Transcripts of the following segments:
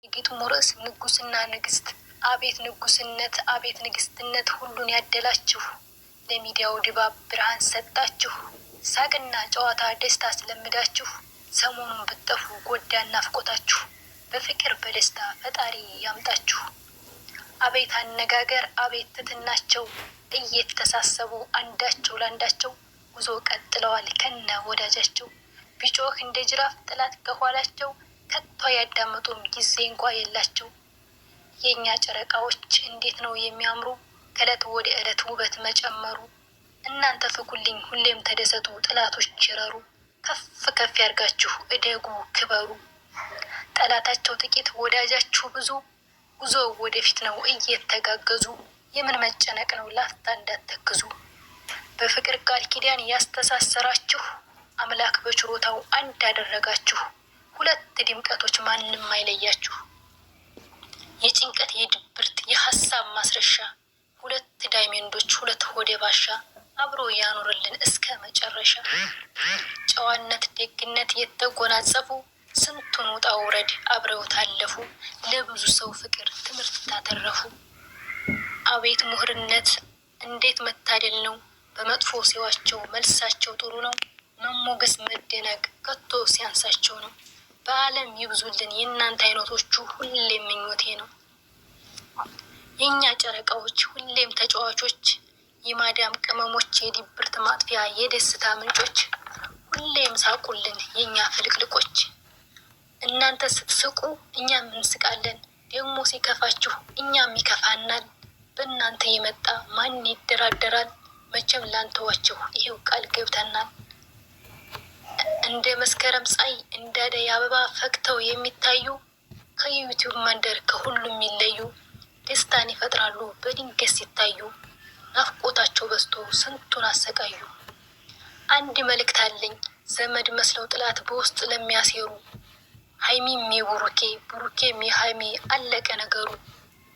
የግጥሙ ርዕስ ንጉስና ንግስት። አቤት ንጉስነት፣ አቤት ንግስትነት፣ ሁሉን ያደላችሁ። ለሚዲያው ድባብ ብርሃን ሰጣችሁ። ሳቅና ጨዋታ ደስታ አስለምዳችሁ። ሰሞኑን ብትጠፉ ጎዳን ናፍቆታችሁ። በፍቅር በደስታ ፈጣሪ ያምጣችሁ። አቤት አነጋገር፣ አቤት ትትናቸው፣ እየተሳሰቡ አንዳቸው ላንዳቸው ጉዞ ቀጥለዋል ከነ ወዳጃቸው። ቢጮህ እንደ ጅራፍ ጠላት ከኋላቸው ከቶ ያዳመጡም ጊዜ እንኳ የላቸው። የኛ ጨረቃዎች እንዴት ነው የሚያምሩ፣ ከእለት ወደ እለት ውበት መጨመሩ። እናንተ ፍኩልኝ ሁሌም ተደሰቱ፣ ጥላቶች ይረሩ። ከፍ ከፍ ያርጋችሁ እደጉ ክበሩ። ጠላታቸው ጥቂት ወዳጃችሁ ብዙ፣ ጉዞ ወደፊት ነው እየተጋገዙ። የምን መጨነቅ ነው ላፍታ እንዳትተክዙ። በፍቅር ቃል ኪዳን ያስተሳሰራችሁ፣ አምላክ በችሮታው አንድ ያደረጋችሁ። ሁለት ድምቀቶች ማንም አይለያችሁ። የጭንቀት የድብርት የሐሳብ ማስረሻ፣ ሁለት ዳይመንዶች ሁለት ሆደ ባሻ፣ አብሮ ያኖርልን እስከ መጨረሻ። ጨዋነት ደግነት የተጎናጸፉ፣ ስንቱን ውጣ ውረድ አብረው ታለፉ። ለብዙ ሰው ፍቅር ትምህርት ታተረፉ። አቤት ምሁርነት እንዴት መታደል ነው፣ በመጥፎ ሲዋቸው መልሳቸው ጥሩ ነው። መሞገስ መደነቅ ከቶ ሲያንሳቸው ነው። በዓለም ይብዙልን የእናንተ አይነቶቹ ሁሌም ምኞቴ ነው። የእኛ ጨረቃዎች ሁሌም ተጫዋቾች፣ የማዳም ቅመሞች የድብርት ማጥፊያ የደስታ ምንጮች። ሁሌም ሳቁልን የእኛ ፍልቅልቆች። እናንተ ስትስቁ እኛም እንስቃለን፣ ደግሞ ሲከፋችሁ እኛም ይከፋናል። በእናንተ የመጣ ማን ይደራደራል፣ መቼም ላንተዋችሁ ይሄው ቃል ገብተናል። እንደ መስከረም ፀሐይ እንደ አደይ አበባ ፈክተው የሚታዩ፣ ከዩቲዩብ መንደር ከሁሉም የሚለዩ። ደስታን ይፈጥራሉ በድንገት ሲታዩ፣ ናፍቆታቸው በዝቶ ስንቱን አሰቃዩ። አንድ መልእክት አለኝ ዘመድ መስለው ጥላት በውስጥ ለሚያሴሩ፣ ሀይሚም የቡሩኬ ቡሩኬም የሀይሚ አለቀ ነገሩ።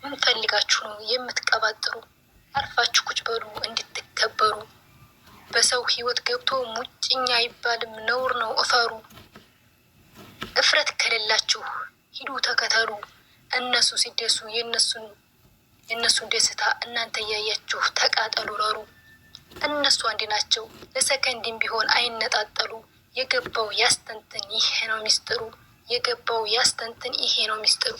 ምን ፈልጋችሁ ነው የምትቀባጥሩ፣ አርፋችሁ ቁጭ በሉ እንድትከበሩ። በሰው ህይወት ገብቶ ሙጭኛ አይባልም ነውር ነው እፈሩ። እፍረት ከሌላችሁ ሂዱ ተከተሉ፣ እነሱ ሲደሱ የእነሱን ደስታ እናንተ እያያችሁ ተቃጠሉ ረሩ። እነሱ አንድ ናቸው ለሰከንድም ቢሆን አይነጣጠሉ። የገባው ያስተንትን ይሄ ነው ሚስጥሩ፣ የገባው ያስተንትን ይሄ ነው ሚስጥሩ።